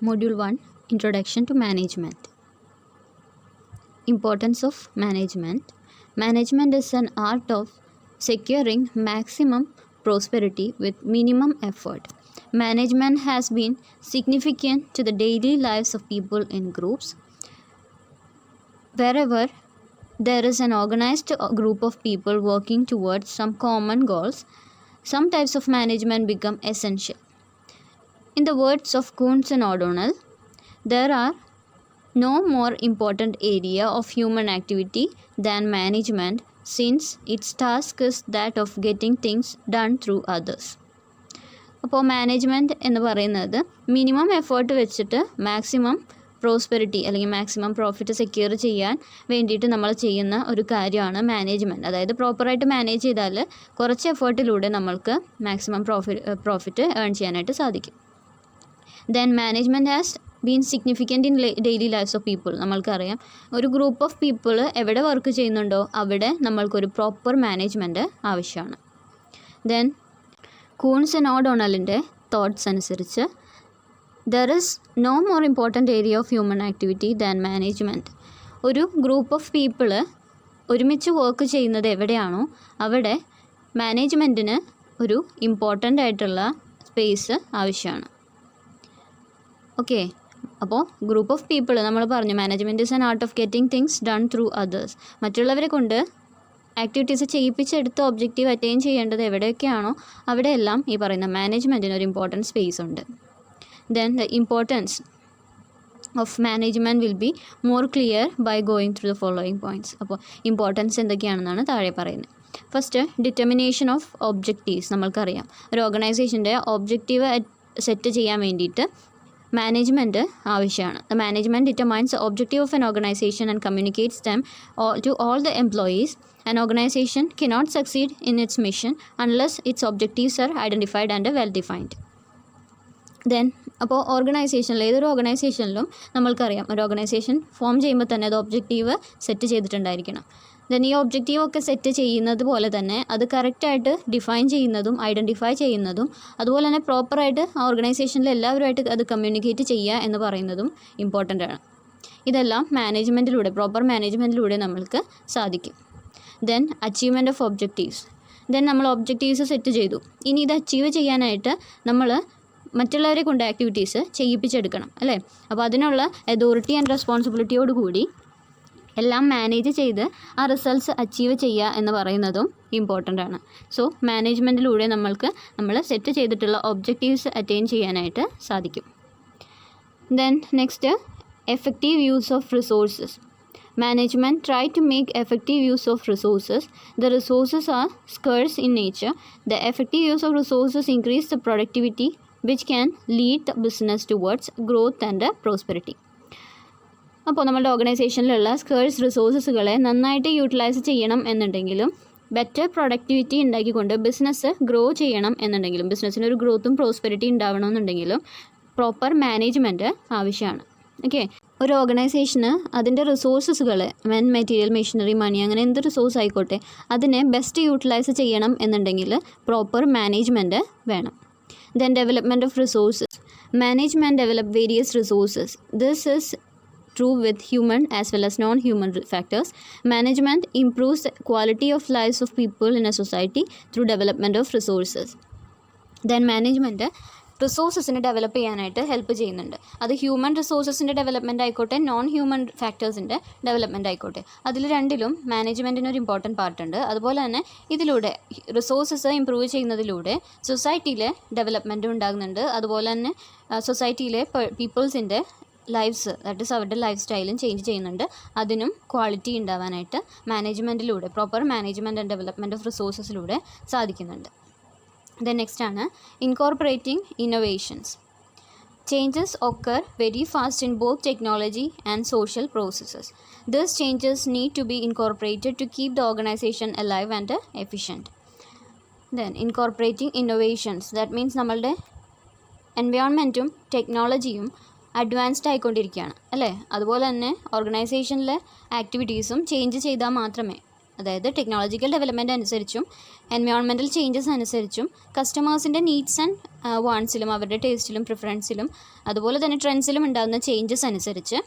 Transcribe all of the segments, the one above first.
Module 1 Introduction to Management. Importance of management. Management is an art of securing maximum prosperity with minimum effort. Management has been significant to the daily lives of people in groups. Wherever there is an organized group of people working towards some common goals, some types of management become essential. In the words of Kuntz and O'Donnell, there are no more important area of human activity than management, since its task is that of getting things done through others. അപ്പോൾ management എന്ന് പറയുന്നത് minimum effort വെച്ചിട്ട് maximum prosperity അല്ലെങ്കിൽ maximum profit secure ചെയ്യാൻ വേണ്ടിയിട്ട് നമ്മൾ ചെയ്യുന്ന ഒരു കാര്യമാണ് മാനേജ്മെൻറ്റ്. അതായത് പ്രോപ്പറായിട്ട് മാനേജ് ചെയ്താൽ കുറച്ച് എഫേർട്ടിലൂടെ നമ്മൾക്ക് മാക്സിമം പ്രോഫിറ്റ് ഏൺ ചെയ്യാനായിട്ട് സാധിക്കും. Then management has been significant in daily lifes of people. നമ്മൾക്കറിയാം, ഒരു ഗ്രൂപ്പ് ഓഫ് പീപ്പിൾ എവിടെ വർക്ക് ചെയ്യുന്നുണ്ടോ അവിടെ നമ്മൾക്കൊരു പ്രോപ്പർ മാനേജ്മെൻറ്റ് ആവശ്യമാണ്. ദെൻ കൂൺസ് ആൻഡ് ഓഡോണലിൻ്റെ തോട്ട്സ് അനുസരിച്ച് there is no more important area of human activity than management. ഒരു ഗ്രൂപ്പ് ഓഫ് പീപ്പിൾ ഒരുമിച്ച് വർക്ക് ചെയ്യുന്നത് എവിടെയാണോ അവിടെ മാനേജ്മെൻറ്റിന് ഒരു ഇമ്പോർട്ടൻ്റ് ആയിട്ടുള്ള സ്പേസ് ആവശ്യമാണ്. ഓക്കെ, അപ്പോൾ ഗ്രൂപ്പ് ഓഫ് പീപ്പിൾ നമ്മൾ പറഞ്ഞു management is an art of getting things done through others. മറ്റുള്ളവരെ കൊണ്ട് ആക്ടിവിറ്റീസ് ചെയ്യിപ്പിച്ചെടുത്ത് ഒബ്ജക്റ്റീവ് അറ്റൈൻ ചെയ്യേണ്ടത് എവിടെയൊക്കെയാണോ അവിടെയെല്ലാം ഈ പറയുന്ന മാനേജ്മെൻറ്റിന് ഒരു ഇമ്പോർട്ടൻറ്റ് സ്പേസ് ഉണ്ട്. Then the importance of management will be more clear by going through the following points. അപ്പോൾ ഇമ്പോർട്ടൻസ് എന്തൊക്കെയാണെന്നാണ് താഴെ പറയുന്നത്. First, determination of objectives. നമ്മൾക്കറിയാം, ഒരു ഓർഗനൈസേഷൻ്റെ ഒബ്ജക്റ്റീവ് സെറ്റ് ചെയ്യാൻ വേണ്ടിയിട്ട് മാനേജ്മെൻറ്റ് ആവശ്യമാണ്. The management determines the objective of an organisation and communicates them to all the employees. An organization cannot succeed in its mission unless its objectives are identified and well defined. Then അപ്പോൾ ഓർഗനൈസേഷനിൽ ഏതൊരു ഓർഗനൈസേഷനിലും നമ്മൾക്കറിയാം, ഒരു organisation form ചെയ്യുമ്പോൾ തന്നെ അത് objective set ചെയ്തിട്ടുണ്ടായിരിക്കണം. Then ഈ objective ഒക്കെ സെറ്റ് ചെയ്യുന്നത് പോലെ തന്നെ അത് കറക്റ്റായിട്ട് ഡിഫൈൻ ചെയ്യുന്നതും ഐഡൻറ്റിഫൈ ചെയ്യുന്നതും അതുപോലെ തന്നെ പ്രോപ്പറായിട്ട് ആ ഓർഗനൈസേഷനിൽ എല്ലാവരുമായിട്ട് അത് കമ്മ്യൂണിക്കേറ്റ് ചെയ്യുക എന്ന് പറയുന്നതും ഇമ്പോർട്ടൻ്റ് ആണ്. ഇതെല്ലാം മാനേജ്മെൻറ്റിലൂടെ പ്രോപ്പർ മാനേജ്മെൻറ്റിലൂടെ നമ്മൾക്ക് സാധിക്കും. Then achievement of objectives. Then നമ്മൾ ഒബ്ജക്റ്റീവ്സ് സെറ്റ് ചെയ്തു, ഇനി ഇത് അച്ചീവ് ചെയ്യാനായിട്ട് നമ്മൾ മറ്റുള്ളവരെ കൊണ്ട് ആക്ടിവിറ്റീസ് ചെയ്യിപ്പിച്ചെടുക്കണം അല്ലേ. അപ്പോൾ അതിനുള്ള അതോറിറ്റി ആൻഡ് റെസ്പോൺസിബിലിറ്റിയോടുകൂടി എല്ലാം മാനേജ് ചെയ്ത് ആ റിസൾട്ട്സ് അച്ചീവ് ചെയ്യുക എന്ന് പറയുന്നതും ഇമ്പോർട്ടൻ്റ് ആണ്. സോ മാനേജ്മെൻറ്റിലൂടെ നമ്മൾ സെറ്റ് ചെയ്തിട്ടുള്ള ഒബ്ജക്റ്റീവ്സ് അറ്റൈൻ ചെയ്യാനായിട്ട് സാധിക്കും. Then next, effective use of resources. Management try to make effective use of resources. The resources are scarce in nature. The effective use of resources increase the productivity, which can lead the business towards growth and prosperity. അപ്പോൾ നമ്മുടെ ഓർഗനൈസേഷനിലുള്ള scarce റിസോഴ്സസുകളെ നന്നായിട്ട് utilise ചെയ്യണം എന്നുണ്ടെങ്കിലും better productivity ഉണ്ടാക്കിക്കൊണ്ട് business grow ചെയ്യണം എന്നുണ്ടെങ്കിലും ബിസിനസ്സിനൊരു ഗ്രോത്തും prosperity ഉണ്ടാവണമെന്നുണ്ടെങ്കിലും proper management ആവശ്യമാണ്. Okay, ഒരു ഓർഗനൈസേഷന് അതിൻ്റെ റിസോഴ്സസുകൾ മെറ്റീരിയൽ, മെഷീനറി, മണി, അങ്ങനെ എന്ത് റിസോഴ്സ് ആയിക്കോട്ടെ അതിനെ ബെസ്റ്റ് യൂട്ടിലൈസ് ചെയ്യണം എന്നുണ്ടെങ്കിൽ പ്രോപ്പർ മാനേജ്മെൻറ്റ് വേണം. Then development of resources. Management develop various resources. This is true with human as well as non-human factors. Management improves the quality of lives of people in a society through development of resources. Then management റിസോഴ്സസിനെ develop ചെയ്യാനായിട്ട് help ചെയ്യുന്നുണ്ട്. അത് human റിസോഴ്സസിൻ്റെ development ആയിക്കോട്ടെ, non human ഫാക്ടേഴ്സിൻ്റെ development ആയിക്കോട്ടെ, അതിൽ രണ്ടിലും മാനേജ്മെൻറ്റിന് ഒരു ഇമ്പോർട്ടൻറ്റ് പാർട്ടുണ്ട്. അതുപോലെ തന്നെ ഇതിലൂടെ റിസോഴ്സസ് ഇമ്പ്രൂവ് ചെയ്യുന്നതിലൂടെ സൊസൈറ്റിയിലെ ഡെവലപ്മെൻറ്റും ഉണ്ടാകുന്നുണ്ട്. അതുപോലെ തന്നെ സൊസൈറ്റിയിലെ പീപ്പിൾസിൻ്റെ ലൈഫ്സ്, ദാറ്റ് ഈസ് അവരുടെ ലൈഫ് സ്റ്റൈലും ചേഞ്ച് ചെയ്യുന്നുണ്ട്. അതിനും ക്വാളിറ്റി ഉണ്ടാവാനായിട്ട് മാനേജ്മെൻറ്റിലൂടെ proper management and development of റിസോഴ്സസിലൂടെ സാധിക്കുന്നുണ്ട്. Then next ആണ് incorporating innovations. Changes occur very fast in both technology and social processes. These changes need to be incorporated to keep the organization alive and efficient. Then incorporating innovations, that means നമ്മളുടെ എൻവയോൺമെൻറ്റും ടെക്നോളജിയും advanced ആയിക്കൊണ്ടിരിക്കുകയാണ് അല്ലേ. അതുപോലെ തന്നെ ഓർഗനൈസേഷനിലെ ആക്ടിവിറ്റീസും change ചെയ്താൽ മാത്രമേ അതായത് ടെക്നോളജിക്കൽ ഡെവലപ്മെൻറ്റ് അനുസരിച്ചും എൻവയോൺമെൻറ്റൽ ചേഞ്ചസ് അനുസരിച്ചും കസ്റ്റമേഴ്സിൻ്റെ നീഡ്സ് ആൻഡ് വാണ്ട്സിലും അവരുടെ ടേസ്റ്റിലും പ്രിഫറൻസിലും അതുപോലെ തന്നെ ട്രെൻഡ്സിലും ഉണ്ടാകുന്ന ചേഞ്ചസ് അനുസരിച്ച്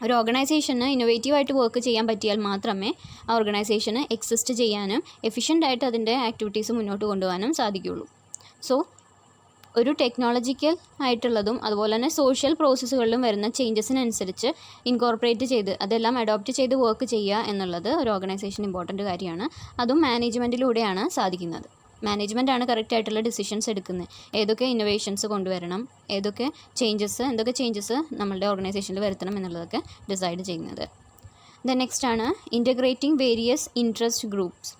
ഒരു ഓർഗനൈസേഷന് ഇന്നോവേറ്റീവായിട്ട് വർക്ക് ചെയ്യാൻ പറ്റിയാൽ മാത്രമേ ആ ഓർഗനൈസേഷന് എക്സിസ്റ്റ് ചെയ്യാനും എഫിഷ്യൻ്റായിട്ട് അതിൻ്റെ ആക്ടിവിറ്റീസ് മുന്നോട്ട് കൊണ്ടുപോകാനും സാധിക്കുകയുള്ളൂ. സോ ഒരു ടെക്നോളജിക്കൽ ആയിട്ടുള്ളതും അതുപോലെ തന്നെ സോഷ്യൽ പ്രോസസ്സുകളിലും വരുന്ന ചേഞ്ചസിനനുസരിച്ച് ഇൻകോർപ്പറേറ്റ് ചെയ്ത് അതെല്ലാം അഡോപ്റ്റ് ചെയ്ത് വർക്ക് ചെയ്യുക എന്നുള്ളത് ഒരു ഓർഗനൈസേഷൻ ഇമ്പോർട്ടൻ്റ് കാര്യമാണ്. അതും മാനേജ്മെൻറ്റിലൂടെയാണ് സാധിക്കുന്നത്. മാനേജ്മെൻറ്റാണ് കറക്റ്റ് ആയിട്ടുള്ള ഡിസിഷൻസ് എടുക്കുന്നത്. ഏതൊക്കെ ഇന്നോവേഷൻസ് കൊണ്ടുവരണം, ഏതൊക്കെ എന്തൊക്കെ ചേഞ്ചസ് നമ്മളുടെ ഓർഗനൈസേഷനിൽ വരുത്തണം എന്നുള്ളതൊക്കെ ഡിസൈഡ് ചെയ്യുന്നത്. ദെൻ നെക്സ്റ്റ് ആണ് integrating various interest groups.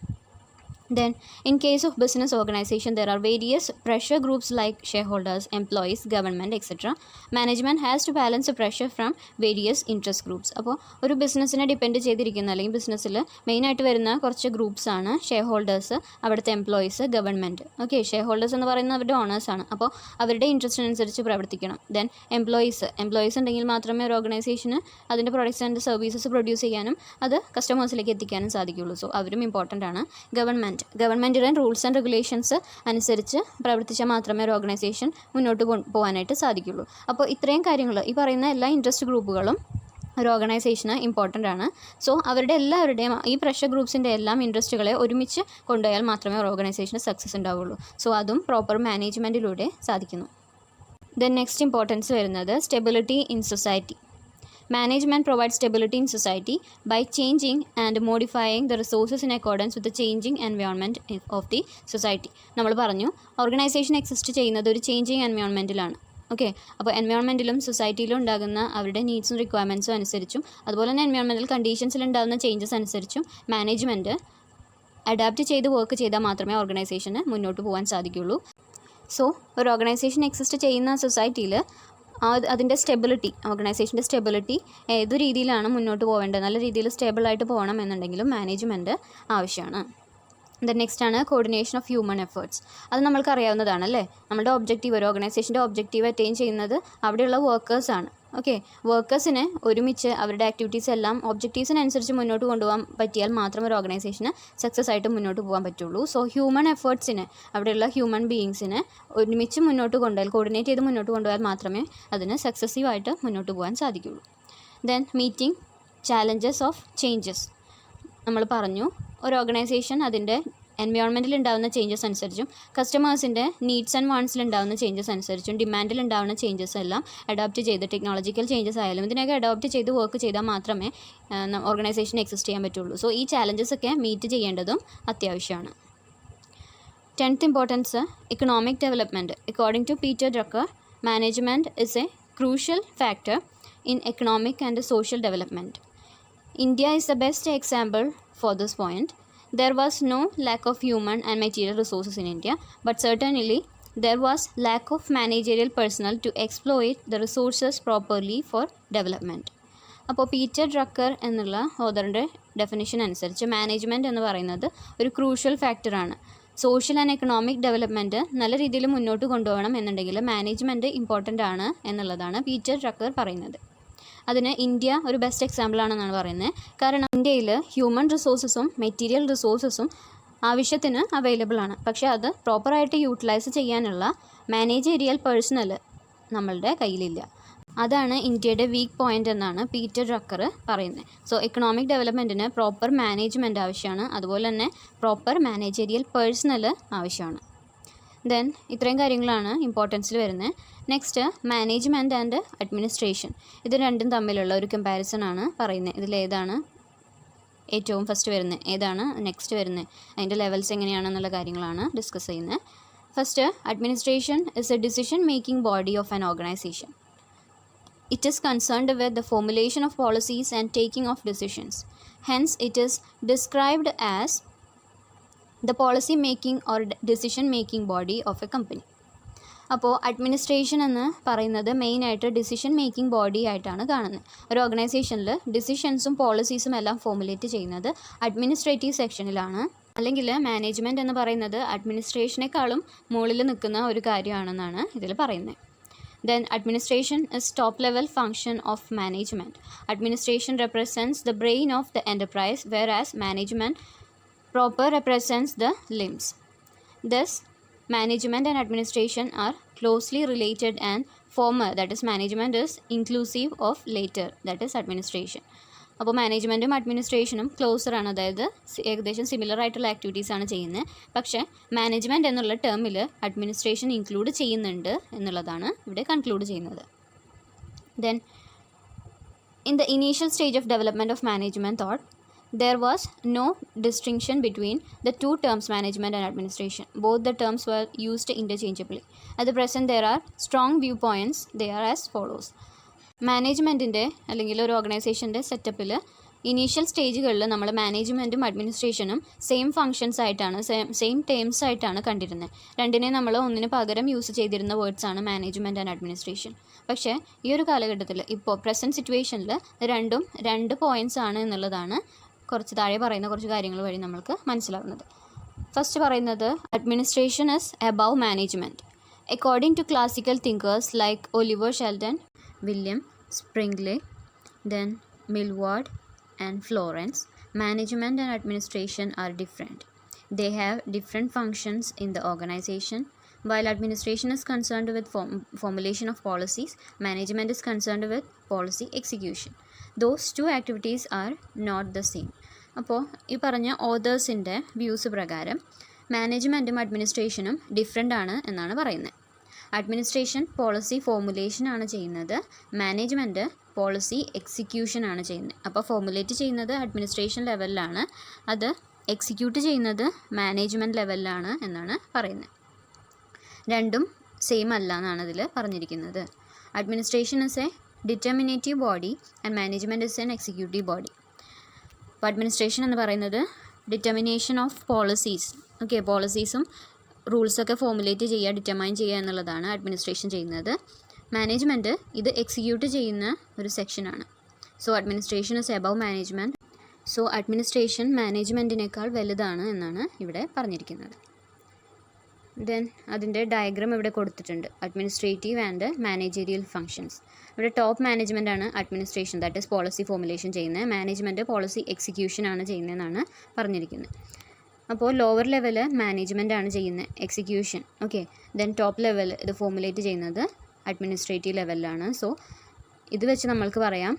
Then, in case of business organization, there are various pressure groups like shareholders, employees, government, etc. Management has to balance the pressure from various interest groups. അപ്പോൾ ഒരു ബിസിനസ്സിനെ depend ചെയ്തിരിക്കുന്ന അല്ലെങ്കിൽ ബിസിനസ്സിൽ മെയിനായിട്ട് വരുന്ന കുറച്ച് groups ആണ് ഷെയർ ഹോൾഡേഴ്സ്, അവിടുത്തെ employees, government. Okay, share holders എന്ന് പറയുന്നത് അവരുടെ ഓണേഴ്സാണ്. അപ്പോൾ അവരുടെ ഇൻട്രസ്റ്റിനനുസരിച്ച് പ്രവർത്തിക്കണം. ദെൻ എംപ്ലോയീസ് ഉണ്ടെങ്കിൽ മാത്രമേ ഒരു ഓർഗനൈസേഷന് അതിൻ്റെ പ്രൊഡക്ട്സ് ആൻഡ് സർവീസസ് പ്രൊഡ്യൂസ് ചെയ്യാനും അത് കസ്റ്റമേഴ്സിലേക്ക് എത്തിക്കാനും സാധിക്കുകയുള്ളൂ. സോ അവരും ഇമ്പോർട്ടൻ്റ് ആണ്. ഗവൺമെൻറ്റിൻ്റെ റൂൾസ് ആൻഡ് റെഗുലേഷൻസ് അനുസരിച്ച് പ്രവർത്തിച്ചാൽ മാത്രമേ ഒരു ഓർഗനൈസേഷൻ മുന്നോട്ട് പോകാനായിട്ട് സാധിക്കുള്ളൂ. അപ്പോൾ ഇത്രയും കാര്യങ്ങൾ, ഈ പറയുന്ന എല്ലാ ഇൻട്രസ്റ്റ് ഗ്രൂപ്പുകളും ഒരു ഓർഗനൈസേഷന് ഇമ്പോർട്ടൻ്റ് ആണ്. സോ അവരുടെ എല്ലാവരുടെയും ഈ പ്രഷർ ഗ്രൂപ്പ്സിൻ്റെ എല്ലാം ഇൻട്രസ്റ്റുകളെ ഒരുമിച്ച് കൊണ്ടുപോയാൽ മാത്രമേ ഒരു ഓർഗനൈസേഷന് സക്സസ് ഉണ്ടാവുള്ളൂ. സോ അതും പ്രോപ്പർ മാനേജ്മെൻറ്റിലൂടെ സാധിക്കുന്നു. ദെൻ നെക്സ്റ്റ് ഇമ്പോർട്ടൻസ് വരുന്നത് stability in society. Management provides stability in society by changing and modifying the resources in accordance with the changing environment of the society. നമ്മൾ പറഞ്ഞു ഓർഗനൈസേഷൻ എക്സിസ്റ്റ് ചെയ്യുന്നത് ഒരു changing എൻവയോൺമെൻറ്റിലാണ്. Okay, അപ്പോൾ എൻവയോൺമെൻറ്റിലും സൊസൈറ്റിയിലും ഉണ്ടാകുന്ന അവരുടെ നീഡ്സും റിക്വയർമെൻറ്റ്സും അനുസരിച്ചും അതുപോലെ തന്നെ എൻവയോൺമെൻറ്റൽ കണ്ടീഷൻസിൽ ഉണ്ടാകുന്ന ചേഞ്ചസ് അനുസരിച്ചും മാനേജ്മെൻറ്റ് അഡാപ്റ്റ് ചെയ്ത് വർക്ക് ചെയ്താൽ മാത്രമേ ഓർഗനൈസേഷന് മുന്നോട്ട് പോകാൻ സാധിക്കുകയുള്ളൂ. സോ ഒരു ഓർഗനൈസേഷൻ എക്സിസ്റ്റ് ചെയ്യുന്ന സൊസൈറ്റിയിൽ അതിൻ്റെ ഓർഗനൈസേഷൻ്റെ സ്റ്റെബിലിറ്റി ഏതു രീതിയിലാണ് മുന്നോട്ട് പോകേണ്ടത്, നല്ല രീതിയിൽ സ്റ്റേബിളായിട്ട് പോകണം എന്നുണ്ടെങ്കിലും മാനേജ്മെൻറ്റ് ആവശ്യമാണ്. ദെൻ നെക്സ്റ്റ് ആണ് കോർഡിനേഷൻ ഓഫ് ഹ്യൂമൻ എഫേർട്സ്. അത് നമ്മൾക്ക് അറിയാവുന്നതാണ് അല്ലേ. നമ്മുടെ ഒബ്ജക്റ്റീവ്, ഒരു ഓർഗനൈസേഷൻ്റെ ഒബ്ജക്റ്റീവ് അറ്റൈൻ ചെയ്യുന്നത് അവിടെയുള്ള വർക്കേഴ്സാണ്. ഓക്കെ, വർക്കേഴ്സിനെ ഒരുമിച്ച് അവരുടെ ആക്ടിവിറ്റീസ് എല്ലാം ഒബ്ജക്റ്റീവ്സിനനുസരിച്ച് മുന്നോട്ട് കൊണ്ടുപോകാൻ പറ്റിയാൽ മാത്രം ഒരു ഓർഗനൈസേഷന് സക്സസ് ആയിട്ട് മുന്നോട്ട് പോകാൻ പറ്റുള്ളൂ. സോ ഹ്യൂമൻ എഫേർട്സിനെ, അവിടെയുള്ള ഹ്യൂമൻ ബീയിങ്സിനെ ഒരുമിച്ച് മുന്നോട്ട് കൊണ്ടുപോയാൽ, കോർഡിനേറ്റ് ചെയ്ത് മുന്നോട്ട് കൊണ്ടുപോയാൽ മാത്രമേ അതിന് സക്സസീവായിട്ട് മുന്നോട്ട് പോകാൻ സാധിക്കുള്ളൂ. Then meeting challenges of changes. നമ്മൾ പറഞ്ഞു ഒരു ഓർഗനൈസേഷൻ അതിൻ്റെ എൻവയോൺമെൻറ്റിൽ ഉണ്ടാകുന്ന ചേഞ്ചസ് അനുസരിച്ചും കസ്റ്റമേഴ്സിൻ്റെ നീഡ്സ് ആൻഡ് വാണ്ട്സിൽ ഉണ്ടാകുന്ന ചേഞ്ചസ് അനുസരിച്ചും ഡിമാൻഡിൽ ഉണ്ടാകുന്ന ചേഞ്ചസ് എല്ലാം അഡോപ്റ്റ് ചെയ്ത്, ടെക്നോളജിക്കൽ ചേഞ്ചസ് ആയാലും ഇതിനൊക്കെ അഡോപ്റ്റ് ചെയ്ത് വർക്ക് ചെയ്താൽ മാത്രമേ ഓർഗനൈസേഷൻ എക്സിസ്റ്റ് ചെയ്യാൻ പറ്റുള്ളൂ. സോ ഈ ചാലഞ്ചസ് ഒക്കെ മീറ്റ് ചെയ്യേണ്ടതും അത്യാവശ്യമാണ്. 10th importance economic development. According to Peter Drucker, management is a crucial factor in economic and social development. India is the best example for this point. There was no lack of human and material resources in India, but certainly there was lack of managerial personnel to exploit the resources properly for development. അപ്പോൾ Peter Drucker എന്നുള്ള ഓതറിൻ്റെ definition അനുസരിച്ച് management എന്ന് പറയുന്നത് ഒരു crucial ഫാക്ടറാണ്. Social and economic development നല്ല രീതിയിൽ മുന്നോട്ട് കൊണ്ടുപോകണം എന്നുണ്ടെങ്കിൽ മാനേജ്മെൻറ്റ് ഇമ്പോർട്ടൻ്റ് ആണ് എന്നുള്ളതാണ് പീറ്റർ ഡ്രക്കർ പറയുന്നത്. അതിന് ഇന്ത്യ ഒരു ബെസ്റ്റ് എക്സാമ്പിൾ ആണെന്നാണ് പറയുന്നത്. കാരണം ഇന്ത്യയിൽ ഹ്യൂമൻ റിസോഴ്സസും മെറ്റീരിയൽ റിസോഴ്സസും ആവശ്യത്തിന് അവൈലബിൾ ആണ്. പക്ഷേ അത് പ്രോപ്പറായിട്ട് യൂട്ടിലൈസ് ചെയ്യാനുള്ള മാനേജീരിയൽ പേഴ്സണൽ നമ്മളുടെ കയ്യിലില്ല. അതാണ് ഇന്ത്യയുടെ വീക്ക് പോയിൻ്റ് എന്നാണ് പീറ്റർ ഡ്രക്കർ പറയുന്നത്. സോ എക്കണോമിക് ഡെവലപ്മെൻറ്റിന് പ്രോപ്പർ മാനേജ്മെൻറ്റ് ആവശ്യമാണ്, അതുപോലെ തന്നെ പ്രോപ്പർ മാനേജീരിയൽ പേഴ്സണൽ ആവശ്യമാണ്. ദെൻ ഇത്രയും കാര്യങ്ങളാണ് ഇമ്പോർട്ടൻസിൽ വരുന്നത്. Next management and administration. ഇത് രണ്ടും തമ്മിലുള്ള ഒരു കമ്പാരിസൺ ആണ് പറയുന്നത്. ഇതിലേതാണ് ഏറ്റവും ഫസ്റ്റ് വരുന്നത്, ഏതാണ് നെക്സ്റ്റ് വരുന്നത്, അതിൻ്റെ ലെവൽസ് എങ്ങനെയാണെന്നുള്ള കാര്യങ്ങളാണ് ഡിസ്കസ് ചെയ്യുന്നത്. First, administration is A decision making body of an organisation. It is concerned with the formulation of policies and taking of decisions. Hence, it is described as the policy making or decision making body of a company. അപ്പോൾ administration എന്ന് പറയുന്നത് മെയിനായിട്ട് decision making body ആയിട്ടാണ് കാണുന്നത്. ഒരു ഓർഗനൈസേഷനിൽ ഡിസിഷൻസും പോളിസീസും എല്ലാം formulate ചെയ്യുന്നത് അഡ്മിനിസ്ട്രേറ്റീവ് സെക്ഷനിലാണ്. അല്ലെങ്കിൽ മാനേജ്മെൻറ്റ് എന്ന് പറയുന്നത് അഡ്മിനിസ്ട്രേഷനേക്കാളും മുകളിൽ നിൽക്കുന്ന ഒരു കാര്യമാണെന്നാണ് ഇതിൽ പറയുന്നത്. Then administration is top level function of management. Administration represents the brain of the enterprise, whereas management proper represents the limbs. Thus management and administration are closely related, and former, that is management, is inclusive of later, that is administration. അപ്പോൾ മാനേജ്മെൻറ്റും അഡ്മിനിസ്ട്രേഷനും closer ആണ്, അതായത് ഏകദേശം similar ആയിട്ടുള്ള activities ആണ് ചെയ്യുന്നത്. പക്ഷേ management എന്നുള്ള ടേമിൽ അഡ്മിനിസ്ട്രേഷൻ ഇൻക്ലൂഡ് ചെയ്യുന്നുണ്ട് എന്നുള്ളതാണ് ഇവിടെ കൺക്ലൂഡ് ചെയ്യുന്നത്. Then in the initial stage of development of management thought there was no distinction between the two terms management and administration. Both the terms were used interchangeably. At the present there are strong viewpoints. They are as follows. മാനേജ്മെൻറ്റിൻ്റെ അല്ലെങ്കിൽ ഒരു ഓർഗനൈസേഷൻ്റെ സെറ്റപ്പിൽ initial സ്റ്റേജുകളിൽ നമ്മൾ മാനേജ്മെൻറ്റും അഡ്മിനിസ്ട്രേഷനും same functions ആയിട്ടാണ്, same terms ആയിട്ടാണ് കണ്ടിരുന്നത്. രണ്ടിനെ നമ്മൾ ഒന്നിന് പകരം യൂസ് ചെയ്തിരുന്ന വേർഡ്സാണ് മാനേജ്മെൻറ്റ് ആൻഡ് അഡ്മിനിസ്ട്രേഷൻ. പക്ഷേ ഈ ഒരു കാലഘട്ടത്തിൽ ഇപ്പോൾ പ്രസൻറ്റ് സിറ്റുവേഷനിൽ രണ്ടും രണ്ട് പോയിൻറ്റ്സ് ആണ് എന്നുള്ളതാണ് കുറച്ച് താഴെ പറയുന്ന കുറച്ച് കാര്യങ്ങൾ വഴി നമ്മൾക്ക് മനസ്സിലാവുന്നത്. ഫസ്റ്റ് പറയുന്നത് administration is above management. According to classical thinkers like Oliver Sheldon, William Spriegel, then Milward and Florence, management and administration are different. They have different functions in the organization. While administration is concerned with formulation of policies, management is concerned with policy execution. Those two activities are not the same. അപ്പോൾ ഈ പറഞ്ഞ ഓതേഴ്സിൻ്റെ views പ്രകാരം മാനേജ്മെൻറ്റും അഡ്മിനിസ്ട്രേഷനും different ആണ് എന്നാണ് പറയുന്നത്. Administration policy formulation ആണ് ചെയ്യുന്നത്, management policy execution ആണ് ചെയ്യുന്നത്. അപ്പോൾ ഫോർമുലേറ്റ് ചെയ്യുന്നത് അഡ്മിനിസ്ട്രേഷൻ ലെവലിലാണ്, അത് എക്സിക്യൂട്ട് ചെയ്യുന്നത് മാനേജ്മെൻറ്റ് ലെവലിലാണ് എന്നാണ് പറയുന്നത്. രണ്ടും സെയിം അല്ല എന്നാണ് ഇതിൽ പറഞ്ഞിരിക്കുന്നത്. Administration is a determinative body and management is an executive body. അപ്പോൾ അഡ്മിനിസ്ട്രേഷൻ എന്ന് പറയുന്നത് ഡിറ്റർമിനേഷൻ ഓഫ് പോളിസീസ്, ഓക്കെ, പോളിസീസും റൂൾസൊക്കെ ഫോർമുലേറ്റ് ചെയ്യുക, ഡിറ്റർമൈൻ ചെയ്യുക എന്നുള്ളതാണ് അഡ്മിനിസ്ട്രേഷൻ ചെയ്യുന്നത്. മാനേജ്മെൻറ്റ് ഇത് എക്സിക്യൂട്ട് ചെയ്യുന്ന ഒരു സെക്ഷനാണ്. So administration is above management. So administration മാനേജ്മെൻറ്റിനേക്കാൾ വലുതാണ് എന്നാണ് ഇവിടെ പറഞ്ഞിരിക്കുന്നത്. ദെൻ അതിൻ്റെ ഡയഗ്രാം ഇവിടെ കൊടുത്തിട്ടുണ്ട്. Administrative and managerial functions. ഇവിടെ ടോപ്പ് മാനേജ്മെൻ്റ് ആണ് administration, that is policy formulation ചെയ്യുന്നത്. മാനേജ്മെൻറ്റ് പോളിസി എക്സിക്യൂഷൻ ആണ് ചെയ്യുന്നതെന്നാണ് പറഞ്ഞിരിക്കുന്നത്. അപ്പോൾ ലോവർ ലെവല് മാനേജ്മെൻ്റ് ആണ് ചെയ്യുന്നത്, execution, okay. Then top level ഇത് ഫോർമുലേറ്റ് ചെയ്യുന്നത് അഡ്മിനിസ്ട്രേറ്റീവ് ലെവലിലാണ്. സോ ഇത് വെച്ച് നമ്മൾക്ക് പറയാം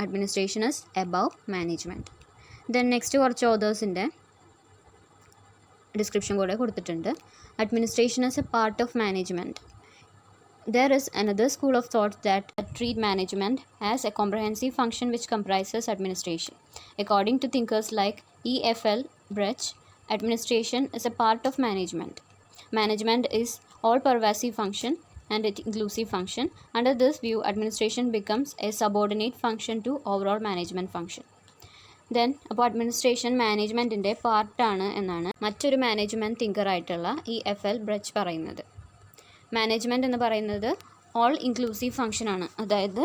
administration is above management. Then next കുറച്ച് ഓതേഴ്സിൻ്റെ ഡിസ്ക്രിപ്ഷൻ കൂടെ കൊടുത്തിട്ടുണ്ട്. Administration is a part of management. There is another school of thought that treat management as a comprehensive function which comprises administration. According to thinkers like E.F.L. Brecht, administration is a part of management. Management is all-pervasive function and an inclusive function. Under this view, administration becomes a subordinate function to overall management function. Then അപ്പോൾ administration മാനേജ്മെൻറ്റിൻ്റെ പാർട്ടാണ് എന്നാണ് മറ്റൊരു management തിങ്കറായിട്ടുള്ള E.F.L. ബ്രെച്ച് പറയുന്നത്. Management എന്ന് പറയുന്നത് all inclusive ഫങ്ഷനാണ്, അതായത്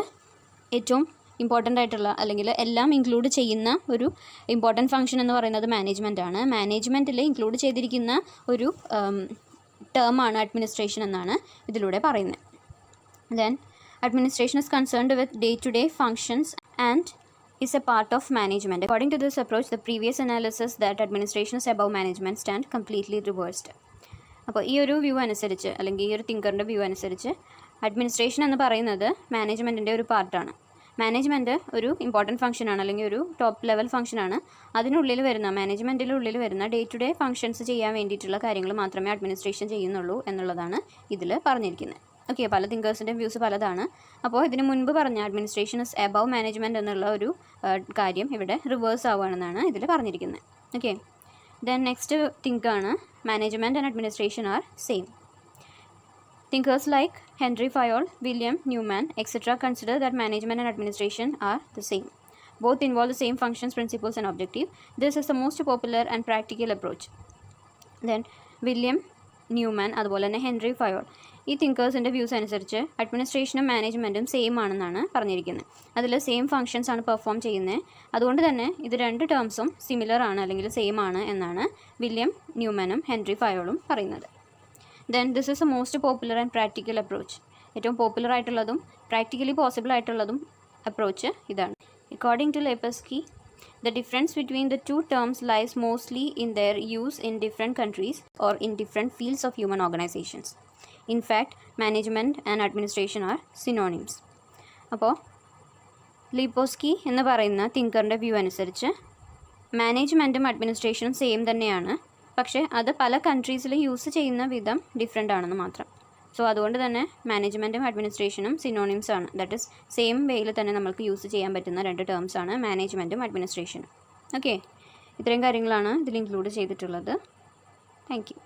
ഏറ്റവും important ആയിട്ടുള്ള അല്ലെങ്കിൽ എല്ലാം ഇൻക്ലൂഡ് ചെയ്യുന്ന ഒരു ഇമ്പോർട്ടൻറ്റ് ഫങ്ഷൻ എന്ന് പറയുന്നത് മാനേജ്മെൻ്റ് ആണ്. മാനേജ്മെൻറ്റിൽ ഇൻക്ലൂഡ് ചെയ്തിരിക്കുന്ന ഒരു ടേമാണ് അഡ്മിനിസ്ട്രേഷൻ എന്നാണ് ഇതിലൂടെ പറയുന്നത്. Then administration is concerned with day to day functions and is a part of management. According to this approach, the previous analysis that administration is above management stand completely reversed. അപ്പോൾ ഈ ഒരു view അനുസരിച്ച് അല്ലെങ്കിൽ ഈ ഒരു തിങ്കറിൻ്റെ view അനുസരിച്ച് administration എന്ന് പറയുന്നത് മാനേജ്മെൻറ്റിൻ്റെ ഒരു പാർട്ടാണ്. മാനേജ്മെൻറ്റ് ഒരു ഇമ്പോർട്ടൻറ്റ് ഫംഗ്ഷനാണ് അല്ലെങ്കിൽ ഒരു ടോപ്പ് ലെവൽ ഫംഗ്ഷനാണ്. അതിനുള്ളിൽ വരുന്ന മാനേജ്മെൻറ്റിനുള്ളിൽ വരുന്ന ഡേ ടു ഡേ ഫംഗ്ഷൻസ് ചെയ്യാൻ വേണ്ടിയിട്ടുള്ള കാര്യങ്ങൾ മാത്രമേ അഡ്മിനിസ്ട്രേഷൻ ചെയ്യുന്നുള്ളൂ എന്നുള്ളതാണ് ഇതിൽ പറഞ്ഞിരിക്കുന്നത്. ഓക്കെ, പല തിങ്കേഴ്സിൻ്റെ വ്യൂസ് പലതാണ്. അപ്പോൾ ഇതിന് മുൻപ് പറഞ്ഞ അഡ്മിനിസ്ട്രേഷൻ ഇസ് എബവ് മാനേജ്മെൻറ്റ് എന്നുള്ള ഒരു കാര്യം ഇവിടെ റിവേഴ്സ് ആവുകയാണെന്നാണ് ഇതിൽ പറഞ്ഞിരിക്കുന്നത്. ഓക്കെ, ദെൻ നെക്സ്റ്റ് തിങ്കാണ് management and administration are same. Thinkers like Henry Fayol, William Newman, etc. consider that management and administration are the same. Both involve the same functions, principles and objective. This is the most popular and practical approach. Then William Newman അതുപോലെ തന്നെ Henry Fayol, ഈ തിങ്കേഴ്സിൻ്റെ views അനുസരിച്ച് അഡ്മിനിസ്ട്രേഷനും മാനേജ്മെൻറ്റും same ആണെന്നാണ് പറഞ്ഞിരിക്കുന്നത്. അതിൽ same functions ആണ് perform ചെയ്യുന്നത്. അതുകൊണ്ട് തന്നെ ഇത് രണ്ട് ടേംസും സിമിലർ ആണ് അല്ലെങ്കിൽ സെയിം ആണ് എന്നാണ് വില്യം ന്യൂമാനും ഹെൻറി ഫയോളും പറയുന്നത്. Then this is the most popular and practical approach. ഏറ്റവും പോപ്പുലർ ആയിട്ടുള്ളതും പ്രാക്ടിക്കലി പോസിബിൾ ആയിട്ടുള്ളതും അപ്രോച്ച് ഇതാണ്. According to Lepawsky, the difference between the two terms lies mostly in their use in different countries or in different fields of human organizations. In fact, management and administration are synonyms. അപ്പോൾ ലിപ്പോസ്കി എന്ന് പറയുന്ന തിങ്കറിൻ്റെ view അനുസരിച്ച് മാനേജ്മെൻറ്റും അഡ്മിനിസ്ട്രേഷനും same തന്നെയാണ്, പക്ഷേ അത് പല കൺട്രീസിൽ use ചെയ്യുന്ന വിധം ഡിഫറെൻ്റ് ആണെന്ന് മാത്രം. സോ അതുകൊണ്ട് തന്നെ മാനേജ്മെൻറ്റും അഡ്മിനിസ്ട്രേഷനും സിനോണിംസ് ആണ്. ദാറ്റ് ഈസ് സെയിം വേയിൽ തന്നെ നമുക്ക് യൂസ് ചെയ്യാൻ പറ്റുന്ന രണ്ട് ടേംസ് ആണ് മാനേജ്മെൻറ്റും അഡ്മിനിസ്ട്രേഷനും. ഓക്കെ, ഇത്രയും കാര്യങ്ങളാണ് ഇതിൽ ഇൻക്ലൂഡ് ചെയ്തിട്ടുള്ളത്. Thank you.